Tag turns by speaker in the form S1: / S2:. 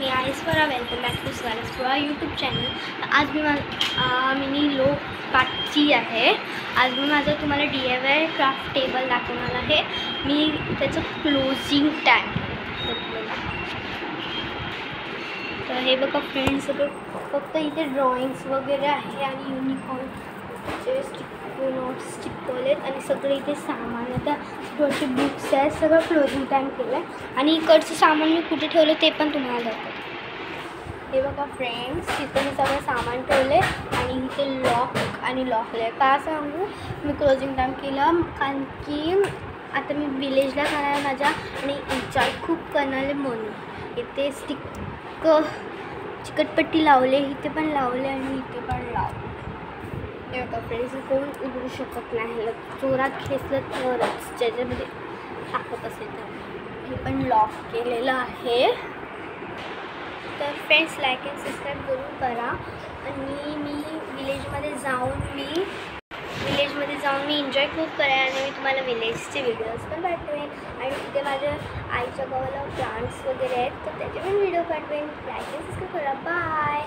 S1: Me Swara welcome back to Swara YouTube channel. आज मी mini लोक पाठची आहे. आज मी माझं तुम्हाला DIY क्राफ्ट टेबल दाखवणार आहे. मी त्याचं क्लोजिंग टाईम तर हे बघा फ्रेंड्स, सगळं फक्त इथे ड्रॉइंग्स वगैरे आहे आणि युनिकॉर्नचे नोट्स चिपकवलेत आणि सगळे इथे सामान आता थोडेसे बुक्स आहेत. सगळं क्लोजिंग टाईम केलं आहे आणि इकडचं सामान मी कुठे ठेवलं ते पण तुम्हाला दाखवते. हे बघा फ्रेंड्स, तिथे मी सगळं सामान ठेवले आणि इथे लॉक आहे. का सांगू, मी क्लोजिंग टाईम केलं कारण की आता मी विलेजला जाणार माझ्या आणि एन्जॉय खूप करणार म्हणून. इथे चिकटपट्टी लावले, इथे पण लावले आणि इथे पण लावले. हे बघा फ्रेंड्स, कोण उघडू शकत नाही, जोरात खेचलं तरच, ज्याच्यामध्ये टाकत असेल तर. हे पण लॉक केलेलं आहे. तर फ्रेंड्स, लाईक अँड सबस्क्राईब जरूर करा. आणि मी विलेजमध्ये जाऊन मी एन्जॉय खूप करेन आणि मी तुम्हाला विलेजचे व्हिडिओज पण पाठवेन आणि तिथे माझ्या आईच्या गावाला प्लांट्स वगैरे आहेत तर त्याचे पण व्हिडिओ पाठवेन. लाईक अँड सबस्क्राईब करा. बाय.